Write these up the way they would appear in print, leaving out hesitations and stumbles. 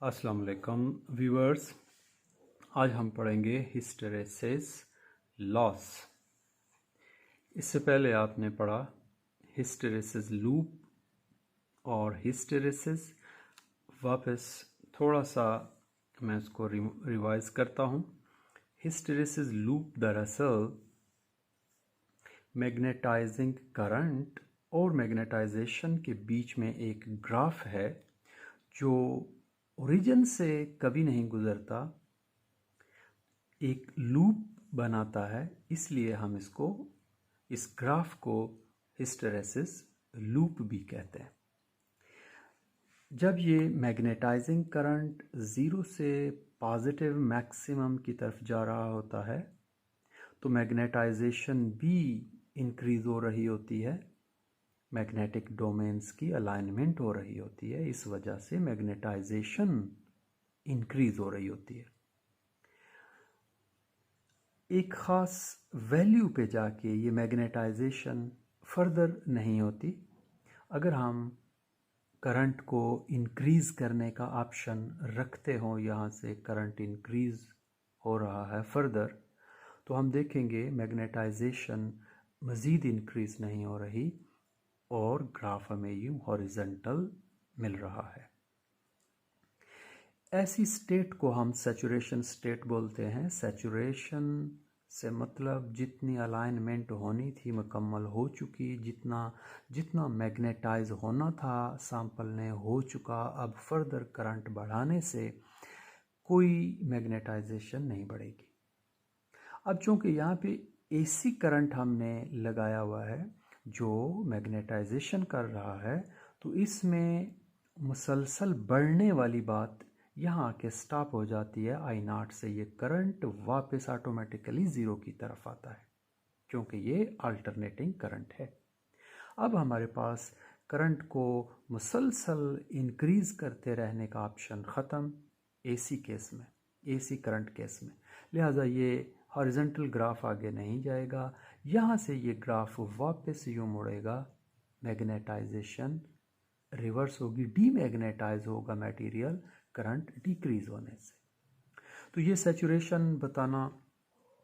अस्सलाम वालेकुम व्यूअर्स। आज हम पढ़ेंगे हिस्टेरेसिस लॉस। इससे पहले आपने पढ़ा हिस्टेरेसिस लूप और हिस्टेरेसिस। वापस थोड़ा सा मैं इसको रिवाइज करता हूँ। हिस्टेरेसिस लूप दरअसल मैग्नेटाइजिंग करंट और मैग्नेटाइजेशन के बीच में एक ग्राफ है जो ओरिजिन से कभी नहीं गुजरता, एक लूप बनाता है। इसलिए हम इस ग्राफ को हिस्टेरेसिस लूप भी कहते हैं। जब ये मैग्नेटाइजिंग करंट ज़ीरो से पॉजिटिव मैक्सिमम की तरफ जा रहा होता है तो मैग्नेटाइजेशन भी इंक्रीज हो रही होती है, मैग्नेटिक डोमेन्स की अलाइनमेंट हो रही होती है। इस वजह से मैग्नेटाइजेशन इंक्रीज हो रही होती है। एक ख़ास वैल्यू पे जाके ये मैग्नेटाइजेशन फर्दर नहीं होती। अगर हम करंट को इंक्रीज़ करने का ऑप्शन रखते हों, यहाँ से करंट इंक्रीज़ हो रहा है फर्दर, तो हम देखेंगे मैग्नेटाइजेशन मज़ीद इंक्रीज़ नहीं हो रही और ग्राफ हमें यूँ हॉरिजॉन्टल मिल रहा है। ऐसी स्टेट को हम सैचुरेशन स्टेट बोलते हैं। सैचुरेशन से मतलब जितनी अलाइनमेंट होनी थी मुकम्मल हो चुकी, जितना मैग्नेटाइज होना था सैंपल ने हो चुका। अब फर्दर करंट बढ़ाने से कोई मैग्नेटाइजेशन नहीं बढ़ेगी। अब चूँकि यहाँ पे एसी करंट हमने लगाया हुआ है जो मैग्नेटाइजेशन कर रहा है, तो इसमें मुसलसल बढ़ने वाली बात यहाँ आके स्टॉप हो जाती है। आई नॉट से ये करंट वापस ऑटोमेटिकली ज़ीरो की तरफ आता है क्योंकि ये अल्टरनेटिंग करंट है। अब हमारे पास करंट को मुसलसल इंक्रीज़ करते रहने का ऑप्शन ख़त्म एसी केस में, एसी करंट केस में। लिहाजा ये हॉरिजॉन्टल ग्राफ आगे नहीं जाएगा। यहाँ से ये ग्राफ वापस यूँ मुड़ेगा, मैग्नेटाइजेशन रिवर्स होगी, डीमैग्नेटाइज होगा मटेरियल करंट डिक्रीज होने से। तो ये सैचुरेशन बताना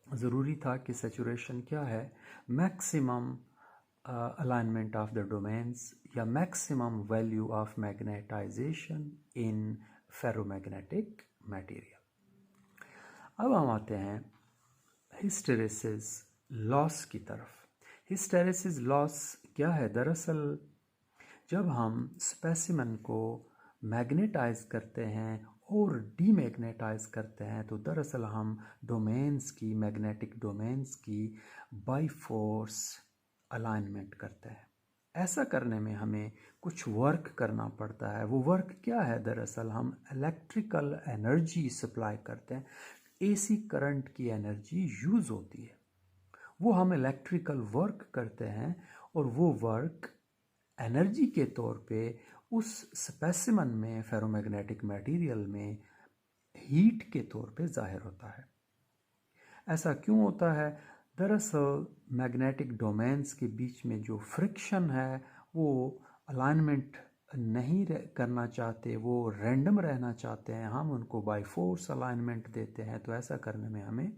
ज़रूरी था कि सैचुरेशन क्या है। Maximum alignment of the domains या maximum value of magnetization in ferromagnetic material. अब हम आते हैं हिस्टेरेसिस लॉस की तरफ। हिस्टेरेसिस लॉस क्या है? दरअसल जब हम स्पेसिमेन को मैग्नेटाइज करते हैं और डीमैग्नेटाइज करते हैं तो दरअसल हम डोमेन्स की, मैग्नेटिक डोमेन्स की बाई फोर्स अलाइनमेंट करते हैं। ऐसा करने में हमें कुछ वर्क करना पड़ता है। वो वर्क क्या है? दरअसल हम इलेक्ट्रिकल एनर्जी सप्लाई करते हैं। एसी करंट की एनर्जी यूज़ होती है, वो हम इलेक्ट्रिकल वर्क करते हैं और वो वर्क एनर्जी के तौर पे उस स्पेसिमन में, फेरोमैग्नेटिक मटेरियल में हीट के तौर पे जाहिर होता है। ऐसा क्यों होता है? दरअसल मैग्नेटिक डोमेन्स के बीच में जो फ्रिक्शन है वो अलाइनमेंट नहीं करना चाहते, वो रैंडम रहना चाहते हैं। हम उनको बाय फोर्स अलाइनमेंट देते हैं, तो ऐसा करने में हमें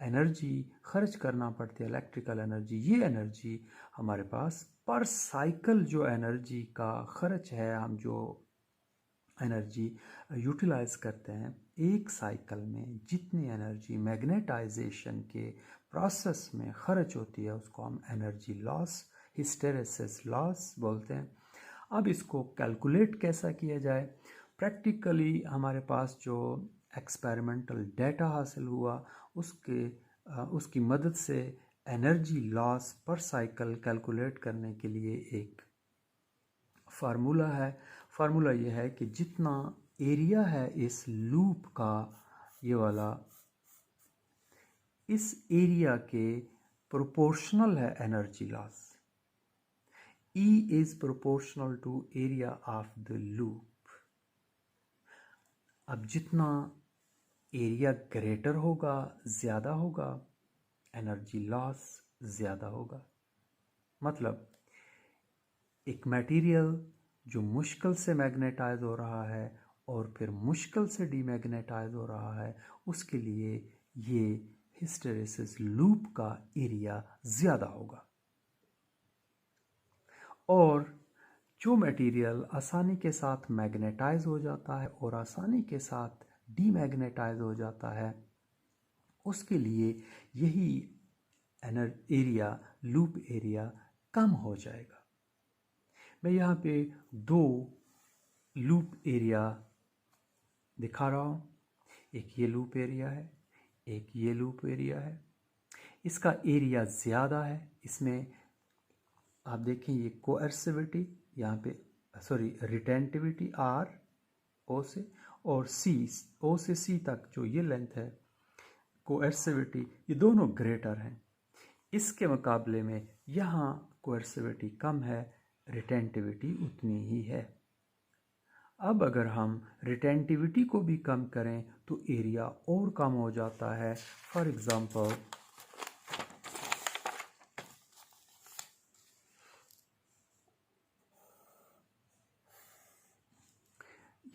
एनर्जी खर्च करना पड़ती है, इलेक्ट्रिकल एनर्जी। ये एनर्जी हमारे पास पर साइकिल जो एनर्जी का खर्च है, हम जो एनर्जी यूटिलाइज करते हैं एक साइकिल में, जितनी एनर्जी मैग्नेटाइजेशन के प्रोसेस में खर्च होती है उसको हम एनर्जी लॉस, हिस्टेरेसिस लॉस बोलते हैं। अब इसको कैलकुलेट कैसा किया जाए? प्रैक्टिकली हमारे पास जो एक्सपेरिमेंटल डेटा हासिल हुआ उसकी मदद से एनर्जी लॉस पर साइकिल कैलकुलेट करने के लिए एक फार्मूला है। फार्मूला ये है कि जितना एरिया है इस लूप का, ये वाला, इस एरिया के प्रोपोर्शनल है energy loss. E is proportional to area of the loop। अब जितना एरिया ग्रेटर होगा, ज़्यादा होगा, एनर्जी लॉस ज़्यादा होगा। मतलब एक मटेरियल जो मुश्किल से मैग्नेटाइज हो रहा है और फिर मुश्किल से डीमैग्नेटाइज हो रहा है, उसके लिए ये हिस्टेरेसिस लूप का एरिया ज़्यादा होगा। और जो मटेरियल आसानी के साथ मैग्नेटाइज हो जाता है और आसानी के साथ डीमैग्नेटाइज हो जाता है, उसके लिए यही एरिया, लूप एरिया कम हो जाएगा। मैं यहाँ पे 2 लूप एरिया दिखा रहा हूँ। एक ये लूप एरिया है, एक ये लूप एरिया है। इसका एरिया ज़्यादा है। इसमें आप देखें ये कोएर्सिविटी यहाँ पे, सॉरी रिटेंटिविटी R O से, और C, O से C तक जो ये लेंथ है कोएर्सिविटी, ये दोनों ग्रेटर हैं। इसके मुकाबले में यहाँ कोएर्सिविटी कम है, रिटेंटिविटी उतनी ही है। अब अगर हम रिटेंटिविटी को भी कम करें तो एरिया और कम हो जाता है। फॉर एग्ज़ाम्पल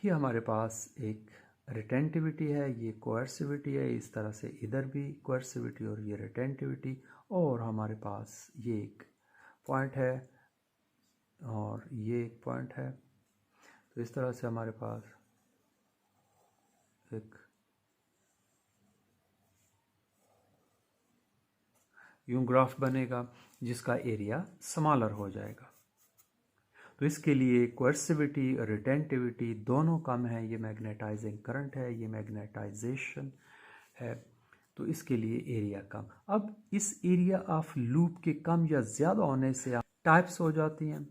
ये हमारे पास एक रिटेंटिविटी है, ये कोएर्सिविटी है, इस तरह से इधर भी कोएर्सिविटी और ये रिटेंटिविटी, और हमारे पास ये एक पॉइंट है और ये एक पॉइंट है। तो इस तरह से हमारे पास एक यूं ग्राफ बनेगा जिसका एरिया स्मॉलर हो जाएगा। तो इसके लिए कोएर्सिविटी और रिटेंटिविटी दोनों कम है। ये मैग्नेटाइजिंग करंट है, ये मैग्नेटाइजेशन है, तो इसके लिए एरिया कम। अब इस एरिया ऑफ लूप के कम या ज़्यादा होने से टाइप्स हो जाती हैं।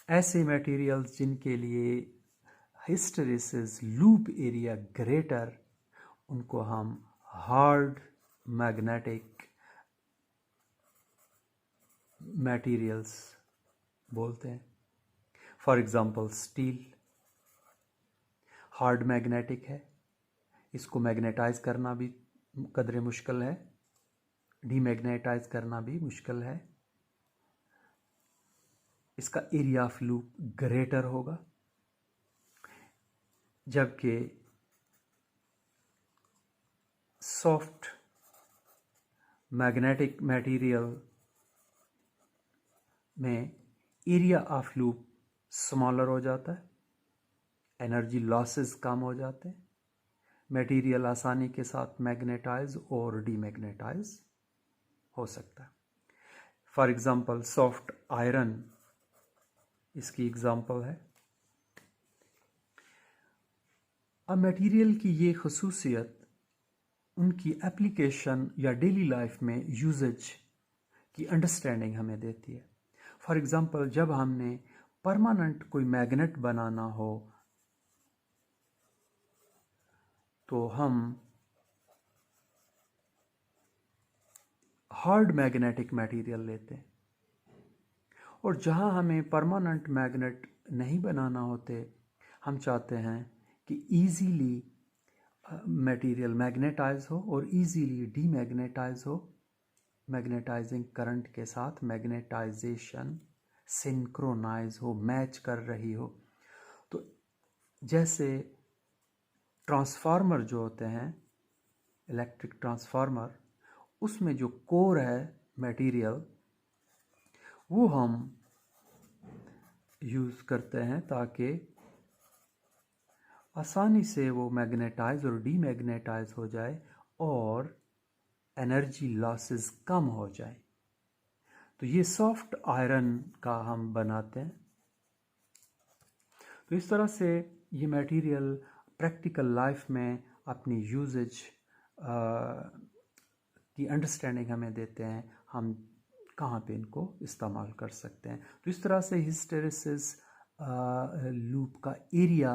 ऐसे मटेरियल्स जिनके लिए हिस्टेरेसिस लूप एरिया ग्रेटर, उनको हम हार्ड मैग्नेटिक मटेरियल्स बोलते हैं। For example steel hard magnetic है, इसको मैग्नेटाइज करना भी कदरे मुश्किल है, डीमैग्नेटाइज करना भी मुश्किल है। इसका एरिया ऑफ लूप ग्रेटर होगा, जबकि सॉफ्ट मैग्नेटिक मटेरियल में एरिया ऑफ लूप स्मॉलर हो जाता है, एनर्जी लॉसेस कम हो जाते हैं, मटेरियल आसानी के साथ मैग्नेटाइज और डीमैग्नेटाइज हो सकता है। फॉर एग्ज़ाम्पल सॉफ्ट आयरन इसकी एग्ज़ाम्पल है। अब मटेरियल की ये खसूसियत उनकी एप्लीकेशन या डेली लाइफ में यूजेज की अंडरस्टैंडिंग हमें देती है। फॉर एग्ज़ाम्पल जब हमने परमानेंट कोई मैग्नेट बनाना हो तो हम हार्ड मैग्नेटिक मटेरियल लेते हैं, और जहां हमें परमानेंट मैग्नेट नहीं बनाना होते, हम चाहते हैं कि इजीली मटेरियल मैग्नेटाइज हो और इजीली डीमैग्नेटाइज हो, मैग्नेटाइजिंग करंट के साथ मैग्नेटाइजेशन सिंक्रोनाइज हो, मैच कर रही हो। तो जैसे ट्रांसफार्मर जो होते हैं, इलेक्ट्रिक ट्रांसफार्मर, उसमें जो कोर है मटेरियल, वो हम यूज़ करते हैं ताकि आसानी से वो मैग्नेटाइज और डीमैग्नेटाइज हो जाए और एनर्जी लॉसेस कम हो जाए। तो ये सॉफ्ट आयरन का हम बनाते हैं। तो इस तरह से ये मटेरियल प्रैक्टिकल लाइफ में अपनी यूजेज की अंडरस्टैंडिंग हमें देते हैं, हम कहाँ पे इनको इस्तेमाल कर सकते हैं। तो इस तरह से हिस्टेरेसिस लूप का एरिया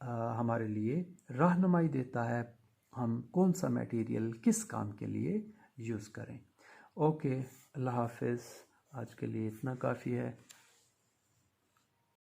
हमारे लिए रहनुमाई देता है, हम कौन सा मटेरियल किस काम के लिए यूज़ करें। ओके, अल्लाह हाफिज़। आज के लिए इतना काफ़ी है।